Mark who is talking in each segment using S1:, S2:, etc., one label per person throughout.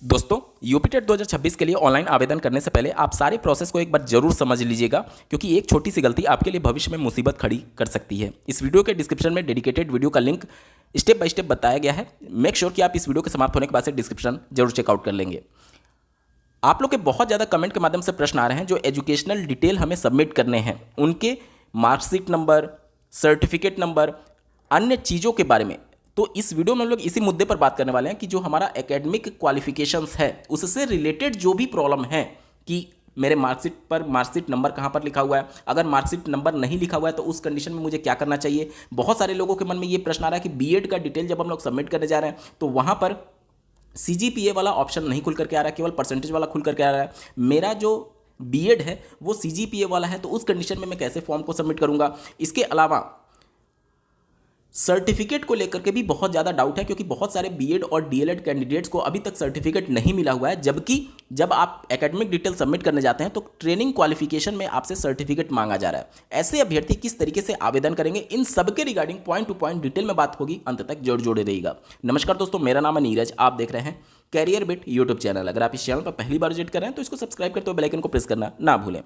S1: दोस्तों, UP TET 2026 के लिए ऑनलाइन आवेदन करने से पहले आप सारे प्रोसेस को एक बार जरूर समझ लीजिएगा, क्योंकि एक छोटी सी गलती आपके लिए भविष्य में मुसीबत खड़ी कर सकती है। इस वीडियो के डिस्क्रिप्शन में डेडिकेटेड वीडियो का लिंक स्टेप बाय स्टेप बताया गया है। मेक श्योर कि आप इस वीडियो के समाप्त होने के बाद से डिस्क्रिप्शन जरूर चेकआउट कर लेंगे। आप लोग के बहुत ज़्यादा कमेंट के माध्यम से प्रश्न आ रहे हैं जो एजुकेशनल डिटेल हमें सबमिट करने हैं, उनके मार्कशीट नंबर, सर्टिफिकेट नंबर, अन्य चीज़ों के बारे में। तो इस वीडियो में हम लोग इसी मुद्दे पर बात करने वाले हैं कि जो हमारा एकेडमिक क्वालिफिकेशंस है उससे रिलेटेड जो भी प्रॉब्लम है कि मेरे मार्कशीट पर मार्कशीट नंबर कहाँ पर लिखा हुआ है, अगर मार्कशीट नंबर नहीं लिखा हुआ है तो उस कंडीशन में मुझे क्या करना चाहिए। बहुत सारे लोगों के मन में ये प्रश्न आ रहा है कि बीएड का डिटेल जब हम लोग सबमिट करने जा रहे हैं तो वहाँ पर सीजीपीए वाला ऑप्शन नहीं खुल करके आ रहा है, केवल परसेंटेज वाला खुल करके आ रहा है। मेरा जो बीएड है वो सीजीपीए वाला है, तो उस कंडीशन में मैं कैसे फॉर्म को सबमिट करूंगा। इसके अलावा सर्टिफिकेट को लेकर के भी बहुत ज़्यादा डाउट है, क्योंकि बहुत सारे बीएड और डीएलएड कैंडिडेट्स को अभी तक सर्टिफिकेट नहीं मिला हुआ है, जबकि जब आप एकेडमिक डिटेल सबमिट करने जाते हैं तो ट्रेनिंग क्वालिफिकेशन में आपसे सर्टिफिकेट मांगा जा रहा है। ऐसे अभ्यर्थी किस तरीके से आवेदन करेंगे, इन सबके regarding point two point detail में बात होगी, अंत तक जोड़े रहिएगा। नमस्कार दोस्तों, मेरा नाम है नीरज, आप देख रहे हैं कैरियर बिट यूट्यूब चैनल। अगर आप इस चैनल पर पहली बार विजिट कर रहे हैं तो इसको सब्सक्राइब करते हुए बेल आइकन को प्रेस करना ना भूलें।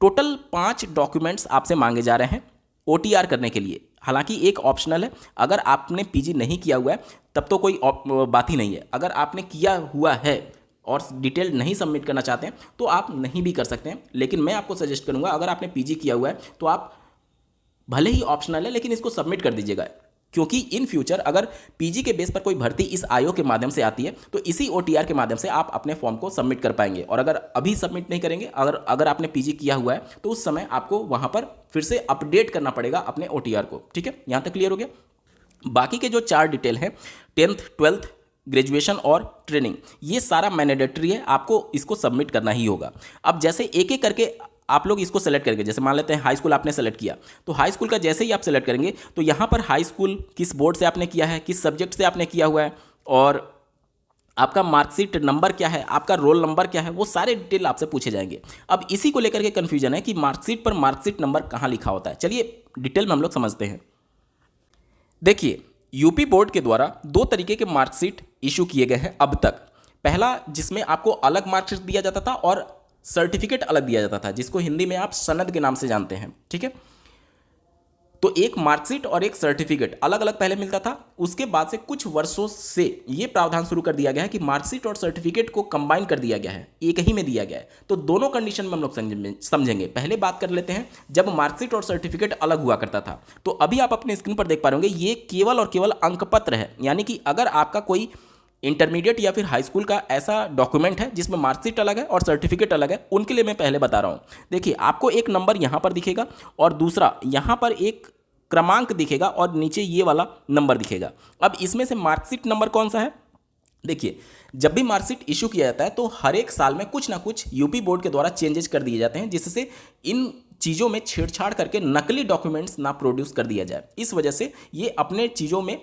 S1: टोटल 5 डॉक्यूमेंट्स आपसे मांगे जा रहे हैं ओटीआर करने के लिए। हालांकि एक ऑप्शनल है, अगर आपने पीजी नहीं किया हुआ है तब तो कोई बात ही नहीं है। अगर आपने किया हुआ है और डिटेल नहीं सबमिट करना चाहते हैं तो आप नहीं भी कर सकते हैं, लेकिन मैं आपको सजेस्ट करूंगा अगर आपने पीजी किया हुआ है तो आप, भले ही ऑप्शनल है लेकिन इसको सबमिट कर दीजिएगा, क्योंकि इन फ्यूचर अगर पीजी के बेस पर कोई भर्ती इस आईओ के माध्यम से आती है तो इसी ओटीआर के माध्यम से आप अपने फॉर्म को सबमिट कर पाएंगे। और अगर अभी सबमिट नहीं करेंगे, अगर आपने पीजी किया हुआ है तो उस समय आपको वहां पर फिर से अपडेट करना पड़ेगा अपने ओटीआर को। ठीक है, यहां तक क्लियर हो गया। बाकी के जो 4 डिटेल हैं 10th 12th ग्रेजुएशन और ट्रेनिंग, ये सारा मैंडेटरी है, आपको इसको सबमिट करना ही होगा। अब जैसे एक एक करके आप लोग इसको सेलेक्ट करेंगे, जैसे मान लेते हैं हाई स्कूल आपने सेलेक्ट किया, तो हाई स्कूल का जैसे ही आप सेलेक्ट करेंगे तो यहाँ पर हाई स्कूल किस बोर्ड से आपने किया है, किस सब्जेक्ट से आपने किया हुआ है, और आपका मार्कशीट नंबर क्या है, आपका रोल नंबर क्या है, वो सारे डिटेल आपसे पूछे जाएंगे। अब इसी को लेकर के कन्फ्यूजन है कि मार्कशीट पर मार्कशीट नंबर कहाँ लिखा होता है। चलिए डिटेल में हम लोग समझते हैं। देखिए, यूपी बोर्ड के द्वारा 2 तरीके के मार्कशीट इशू किए गए हैं अब तक। पहला, जिसमें आपको अलग मार्कशीट दिया जाता था और सर्टिफिकेट अलग दिया जाता था, जिसको हिंदी में आप सनद के नाम से जानते हैं। ठीक है, तो एक मार्कशीट और एक सर्टिफिकेट अलग अलग पहले मिलता था। उसके बाद से कुछ वर्षों से ये प्रावधान शुरू कर दिया गया है कि मार्कशीट और सर्टिफिकेट को कंबाइन कर दिया गया है, एक ही में दिया गया है। तो दोनों कंडीशन में हम लोग समझेंगे। पहले बात कर लेते हैं जब मार्कशीट और सर्टिफिकेट अलग हुआ करता था। तो अभी आप अपने स्क्रीन पर देख पा रहे होंगे, ये केवल और केवल अंकपत्र है, यानी कि अगर आपका कोई इंटरमीडिएट या फिर हाई स्कूल का ऐसा डॉक्यूमेंट है जिसमें मार्कशीट अलग है और सर्टिफिकेट अलग है, उनके लिए मैं पहले बता रहा हूं। देखिए, आपको एक नंबर यहां पर दिखेगा और दूसरा यहां पर एक क्रमांक दिखेगा और नीचे ये वाला नंबर दिखेगा। अब इसमें से मार्कशीट नंबर कौन सा है? देखिए, जब भी मार्कशीट इशू किया जाता है तो हर एक साल में कुछ ना कुछ यूपी बोर्ड के द्वारा चेंजेस कर दिए जाते हैं, जिससे इन चीज़ों में छेड़छाड़ करके नकली डॉक्यूमेंट्स ना प्रोड्यूस कर दिया जाए। इस वजह से ये अपने चीज़ों में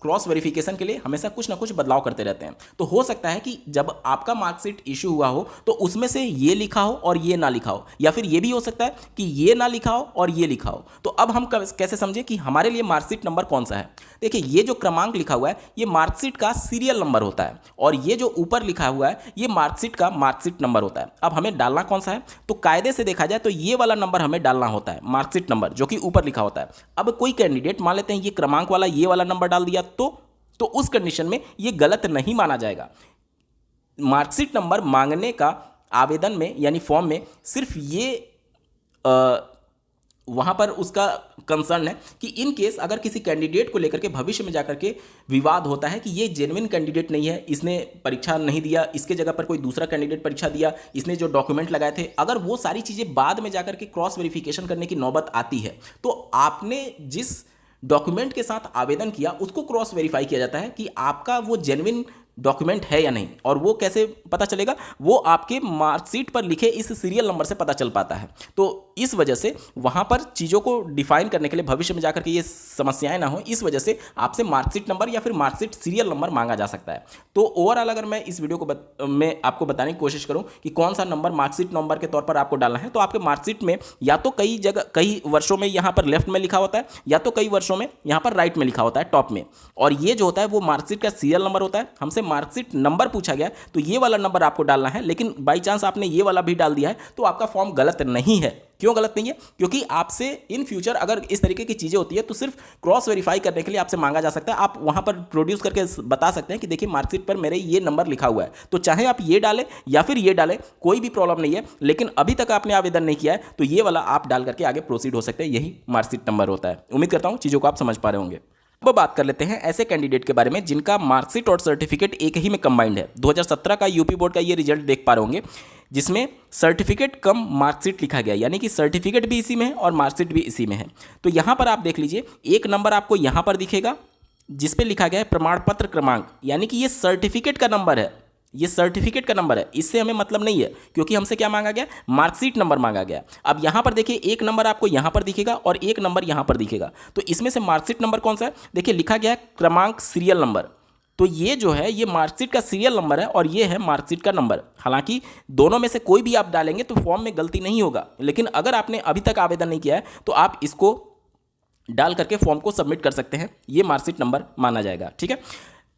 S1: क्रॉस वेरिफिकेशन के लिए हमेशा कुछ ना कुछ बदलाव करते रहते हैं। तो हो सकता है कि जब आपका मार्कशीट इशू हुआ हो तो उसमें से ये लिखा हो और ये ना लिखा हो, या फिर ये भी हो सकता है कि ये ना लिखा हो और ये लिखा हो। तो अब हम कैसे समझें कि हमारे लिए मार्कशीट नंबर कौन सा है? देखिए, ये जो क्रमांक लिखा हुआ है ये मार्कशीट का सीरियल नंबर होता है, और ये जो ऊपर लिखा हुआ है ये मार्कशीट का मार्कशीट नंबर होता है। अब हमें डालना कौन सा है? तो कायदे से देखा जाए तो ये वाला नंबर हमें डालना होता है, मार्कशीट नंबर, जो कि ऊपर लिखा होता है। अब कोई कैंडिडेट मान लेते हैं ये क्रमांक वाला ये वाला नंबर डाल दिया तो उस कंडीशन में ये गलत नहीं माना जाएगा। मार्कशीट नंबर मांगने का आवेदन में यानी फॉर्म में सिर्फ ये वहां पर उसका कंसर्न है कि इन केस अगर किसी कैंडिडेट को लेकर के भविष्य में जाकर के विवाद होता है कि ये जेन्युइन कैंडिडेट नहीं है, इसने परीक्षा नहीं दिया, इसके जगह पर कोई दूसरा कैंडिडेट परीक्षा दिया, इसने जो डॉक्यूमेंट लगाए थे, अगर वो सारी चीज़ें बाद में जाकर के क्रॉस वेरिफिकेशन करने की नौबत आती है तो आपने जिस डॉक्यूमेंट के साथ आवेदन किया उसको क्रॉस वेरीफाई किया जाता है कि आपका वो जेन्युइन डॉक्यूमेंट है या नहीं। और वो कैसे पता चलेगा? वो आपके मार्कशीट पर लिखे इस सीरियल नंबर से पता चल पाता है। तो इस वजह से वहाँ पर चीज़ों को डिफाइन करने के लिए भविष्य में जाकर के ये समस्याएं ना हो, इस वजह से आपसे मार्कशीट नंबर या फिर मार्कशीट सीरियल नंबर मांगा जा सकता है। तो ओवरऑल अगर मैं इस वीडियो को मैं आपको बताने की कोशिश करूँ कि कौन सा नंबर मार्कशीट नंबर के तौर पर आपको डालना है, तो आपके मार्कशीट में या तो कई जगह कई वर्षों में यहाँ पर लेफ्ट में लिखा होता है, या तो कई वर्षों में यहाँ पर राइट में लिखा होता है टॉप में। और ये जो होता है वो मार्कशीट का सीरियल नंबर होता है। हमसे मार्कशीट नंबर पूछा गया तो ये वाला नंबर आपको डालना है, लेकिन बाई चांस आपने ये वाला भी डाल दिया है तो आपका फॉर्म गलत नहीं है। क्यों गलत नहीं है? क्योंकि आपसे इन फ्यूचर अगर इस तरीके की चीज़ें होती है तो सिर्फ क्रॉस वेरीफाई करने के लिए आपसे मांगा जा सकता है। आप वहां पर प्रोड्यूस करके बता सकते हैं कि देखिए मार्कशीट पर मेरे ये नंबर लिखा हुआ है, तो चाहे आप ये डालें या फिर ये डालें, कोई भी प्रॉब्लम नहीं है। लेकिन अभी तक आपने आवेदन नहीं किया है तो ये वाला आप डाल करके आगे प्रोसीड हो सकते हैं। यही मार्कशीट नंबर होता है। उम्मीद करता हूं चीज़ों को आप समझ पा रहे होंगे। अब बात कर लेते हैं ऐसे कैंडिडेट के बारे में जिनका मार्कशीट और सर्टिफिकेट एक ही में कंबाइंड है। 2017 का यूपी बोर्ड का ये रिजल्ट देख पा रहे होंगे जिसमें सर्टिफिकेट कम मार्कशीट लिखा गया, यानी कि सर्टिफिकेट भी इसी में है और मार्कशीट भी इसी में है। तो यहाँ पर आप देख लीजिए, एक नंबर आपको यहाँ पर दिखेगा जिस पे लिखा गया है प्रमाण पत्र क्रमांक, यानी कि ये सर्टिफिकेट का नंबर है, ये सर्टिफिकेट का नंबर है। इससे हमें मतलब नहीं है क्योंकि हमसे क्या मांगा गया, मार्कशीट नंबर मांगा गया। अब यहाँ पर देखिए एक नंबर आपको यहाँ पर दिखेगा और एक नंबर यहाँ पर दिखेगा, तो इसमें से मार्कशीट नंबर कौन सा है? देखिए लिखा गया है क्रमांक सीरियल नंबर, तो ये जो है ये मार्कशीट का सीरियल नंबर है और ये है मार्कशीट का नंबर। हालांकि दोनों में से कोई भी आप डालेंगे तो फॉर्म में गलती नहीं होगा, लेकिन अगर आपने अभी तक आवेदन नहीं किया है तो आप इसको डाल करके फॉर्म को सबमिट कर सकते हैं, ये मार्कशीट नंबर माना जाएगा। ठीक है।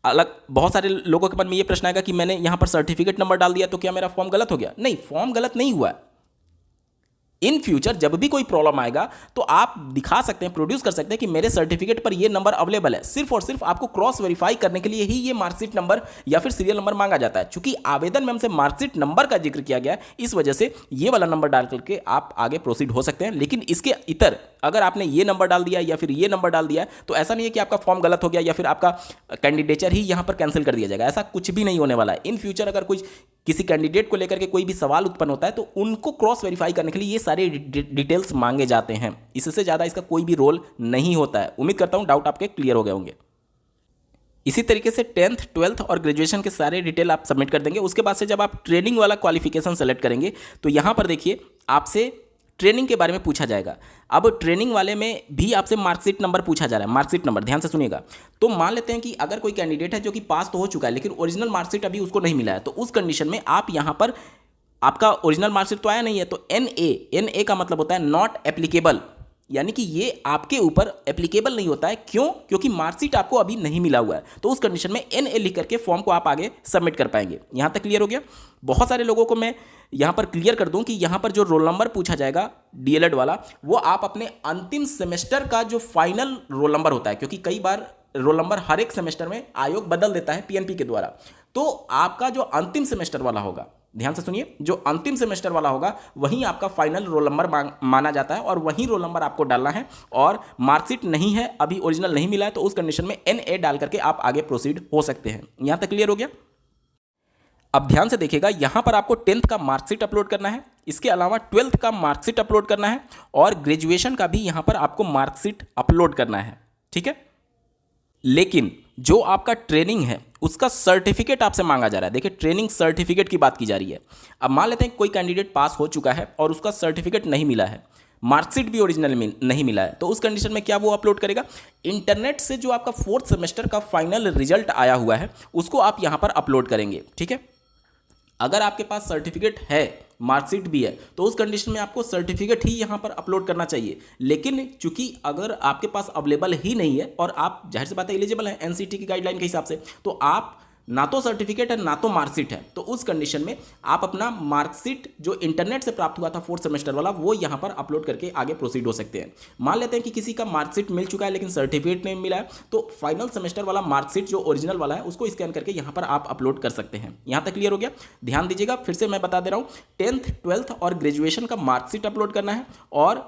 S1: अलग बहुत सारे लोगों के मन में ये प्रश्न आएगा कि मैंने यहाँ पर सर्टिफिकेट नंबर डाल दिया तो क्या मेरा फॉर्म गलत हो गया? नहीं, फॉर्म गलत नहीं हुआ है। इन फ्यूचर जब भी कोई प्रॉब्लम आएगा तो आप दिखा सकते हैं, प्रोड्यूस कर सकते हैं कि मेरे सर्टिफिकेट पर ये नंबर अवेलेबल है। सिर्फ और सिर्फ आपको क्रॉस वेरीफाई करने के लिए ही ये मार्कशीट नंबर या फिर सीरियल नंबर मांगा जाता है। चूंकि आवेदन में हमसे मार्कशीट नंबर का जिक्र किया गया है, इस वजह से ये वाला नंबर डाल करके आप आगे प्रोसीड हो सकते हैं। लेकिन इसके इतर अगर आपने ये नंबर डाल दिया या फिर ये नंबर डाल दिया तो ऐसा नहीं है कि आपका फॉर्म गलत हो गया या फिर आपका कैंडिडेचर ही यहाँ पर कैंसिल कर दिया जाएगा। ऐसा कुछ भी नहीं होने वाला है। इन फ्यूचर अगर कोई किसी कैंडिडेट को लेकर के कोई भी सवाल उत्पन्न होता है तो उनको क्रॉस वेरीफाई करने के लिए ये सारे डिटेल्स मांगे जाते हैं। इससे ज़्यादा इसका कोई भी रोल नहीं होता है। उम्मीद करता हूँ डाउट आपके क्लियर हो गए होंगे। इसी तरीके से 10th 12th और ग्रेजुएशन के सारे डिटेल आप सबमिट कर देंगे। उसके बाद से जब आप ट्रेनिंग वाला क्वालिफिकेशन सेलेक्ट करेंगे तो यहाँ पर देखिए आपसे ट्रेनिंग के बारे में पूछा जाएगा। अब ट्रेनिंग वाले में भी आपसे मार्कशीट नंबर पूछा जा रहा है। मार्कशीट नंबर ध्यान से सुनिएगा। तो मान लेते हैं कि अगर कोई कैंडिडेट है जो कि पास तो हो चुका है लेकिन ओरिजिनल मार्कशीट अभी उसको नहीं मिला है, तो उस कंडीशन में आप यहाँ पर आपका ओरिजिनल मार्कशीट तो आया नहीं है, तो NA का मतलब होता है नॉट एप्लीकेबल, यानी कि ये आपके ऊपर एप्लीकेबल नहीं होता है। क्यों? क्योंकि मार्कशीट आपको अभी नहीं मिला हुआ है। तो उस कंडीशन में NA लिख करके फॉर्म को आप आगे सबमिट कर पाएंगे। यहाँ तक क्लियर हो गया? बहुत सारे लोगों को मैं यहाँ पर क्लियर कर दूं कि यहाँ पर जो रोल नंबर पूछा जाएगा DLED वाला, वो आप अपने अंतिम सेमेस्टर का जो फाइनल रोल नंबर होता है, क्योंकि कई बार रोल नंबर हर एक सेमेस्टर में आयोग बदल देता है PNP के द्वारा। तो आपका जो अंतिम सेमेस्टर वाला होगा, ध्यान से सुनिए, जो अंतिम सेमेस्टर वाला होगा वहीं आपका फाइनल रोल नंबर माना जाता है और वहीं रोल नंबर आपको डालना है। और मार्कशीट नहीं है, अभी ओरिजिनल नहीं मिला है, तो उस कंडीशन में NA डाल करके आप आगे प्रोसीड हो सकते हैं। यहां तक क्लियर हो गया? अब ध्यान से देखिएगा, यहां पर आपको 10th का मार्कशीट अपलोड करना है, इसके अलावा 12th का मार्कशीट अपलोड करना है और ग्रेजुएशन का भी यहां पर आपको मार्कशीट अपलोड करना है। ठीक है। लेकिन जो आपका ट्रेनिंग है उसका सर्टिफिकेट आपसे मांगा जा रहा है। देखिए ट्रेनिंग सर्टिफिकेट की बात की जा रही है। अब मान लेते हैं कोई कैंडिडेट पास हो चुका है और उसका सर्टिफिकेट नहीं मिला है, मार्कशीट भी ओरिजिनल नहीं मिला है, तो उस कंडीशन में क्या वो अपलोड करेगा? इंटरनेट से जो आपका 4th सेमेस्टर का फाइनल रिजल्ट आया हुआ है उसको आप यहां पर अपलोड करेंगे। ठीक है। अगर आपके पास सर्टिफिकेट है, मार्कशीट भी है, तो उस कंडीशन में आपको सर्टिफिकेट ही यहाँ पर अपलोड करना चाहिए। लेकिन चूंकि अगर आपके पास अवेलेबल ही नहीं है और आप जाहिर सी बात है एलिजिबल हैं NCT की गाइडलाइन के हिसाब से, तो आप ना तो सर्टिफिकेट है ना तो मार्कशीट है, तो उस कंडीशन में आप अपना मार्कशीट जो इंटरनेट से प्राप्त हुआ था 4th सेमेस्टर वाला, वो यहाँ पर अपलोड करके आगे प्रोसीड हो सकते हैं। मान लेते हैं कि किसी का मार्कशीट मिल चुका है लेकिन सर्टिफिकेट नहीं मिला है, तो फाइनल सेमेस्टर वाला मार्कशीट जो ओरिजिनल वाला है उसको स्कैन करके यहाँ पर आप अपलोड कर सकते हैं। यहाँ तक क्लियर हो गया? ध्यान दीजिएगा, फिर से मैं बता दे रहा हूँ, 10th 12th और ग्रेजुएशन का मार्कशीट अपलोड करना है और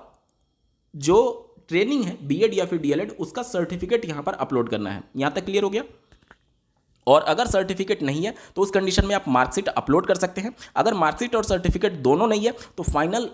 S1: जो ट्रेनिंग है BEd या फिर DLED उसका सर्टिफिकेट यहाँ पर अपलोड करना है। यहाँ तक क्लियर हो गया? और अगर सर्टिफिकेट नहीं है तो उस कंडीशन में आप मार्कशीट अपलोड कर सकते हैं। अगर मार्कशीट और सर्टिफिकेट दोनों नहीं है तो फाइनल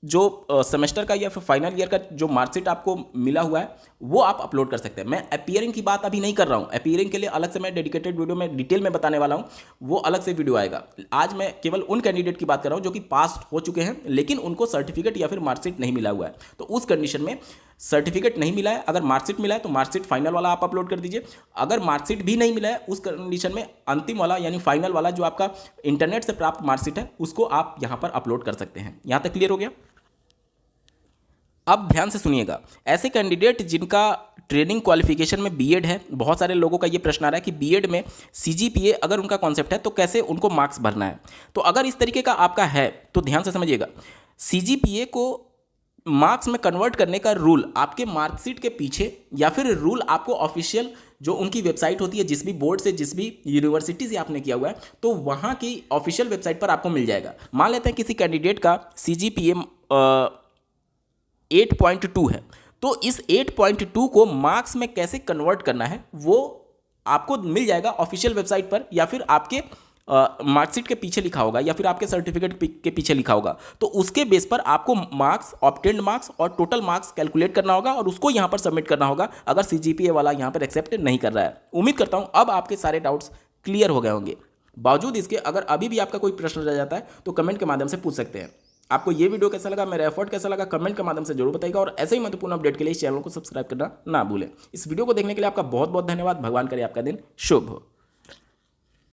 S1: जो सेमेस्टर का या फिर फाइनल ईयर का जो मार्कशीट आपको मिला हुआ है वो आप अपलोड कर सकते हैं। मैं अपीयरिंग की बात अभी नहीं कर रहा हूँ, अपीयरिंग के लिए अलग से मैं डेडिकेटेड वीडियो में डिटेल में बताने वाला हूँ, वो अलग से वीडियो आएगा। आज मैं केवल उन कैंडिडेट की बात कर रहा हूँ जो कि पास हो चुके हैं लेकिन उनको सर्टिफिकेट या फिर मार्कशीट नहीं मिला हुआ है। तो उस कंडीशन में सर्टिफिकेट नहीं मिला है, अगर मार्कशीट मिला है तो मार्कशीट फाइनल वाला आप अपलोड कर दीजिए। अगर मार्कशीट भी नहीं मिला है उस कंडीशन में अंतिम वाला यानी फाइनल वाला जो आपका इंटरनेट से प्राप्त मार्कशीट है उसको आप यहाँ पर अपलोड कर सकते हैं। यहाँ तक क्लियर हो गया? अब ध्यान से सुनिएगा, ऐसे कैंडिडेट जिनका ट्रेनिंग क्वालिफिकेशन में बीएड है, बहुत सारे लोगों का ये प्रश्न आ रहा है कि बीएड में सीजीपीए अगर उनका कॉन्सेप्ट है तो कैसे उनको मार्क्स भरना है। तो अगर इस तरीके का आपका है तो ध्यान से समझिएगा, सीजीपीए को मार्क्स में कन्वर्ट करने का रूल आपके मार्कशीट के पीछे, या फिर रूल आपको ऑफिशियल जो उनकी वेबसाइट होती है, जिस भी बोर्ड से, जिस भी यूनिवर्सिटी से आपने किया हुआ है, तो वहाँ की ऑफिशियल वेबसाइट पर आपको मिल जाएगा। मान लेते हैं किसी कैंडिडेट का सीजीपीए 8.2 है, तो इस 8.2 को मार्क्स में कैसे कन्वर्ट करना है वो आपको मिल जाएगा ऑफिशियल वेबसाइट पर, या फिर आपके मार्कशीट के पीछे लिखा होगा, या फिर आपके सर्टिफिकेट के पीछे लिखा होगा। तो उसके बेस पर आपको मार्क्स, ऑब्टेन्ड मार्क्स और टोटल मार्क्स कैलकुलेट करना होगा और उसको यहाँ पर सबमिट करना होगा, अगर सीजीपीए वाला यहाँ पर एक्सेप्ट नहीं कर रहा है। उम्मीद करता हूँ अब आपके सारे डाउट्स क्लियर हो गए होंगे। बावजूद इसके अगर अभी भी आपका कोई प्रश्न रह जाता है तो कमेंट के माध्यम से पूछ सकते हैं। आपको ये वीडियो कैसा लगा, मेरा एफर्ट कैसा लगा, कमेंट के माध्यम से जरूर बताइएगा, और ऐसे ही महत्वपूर्ण अपडेट के लिए इस चैनल को सब्सक्राइब करना ना भूलें। इस वीडियो को देखने के लिए आपका बहुत बहुत धन्यवाद। भगवान करे आपका दिन शुभ हो।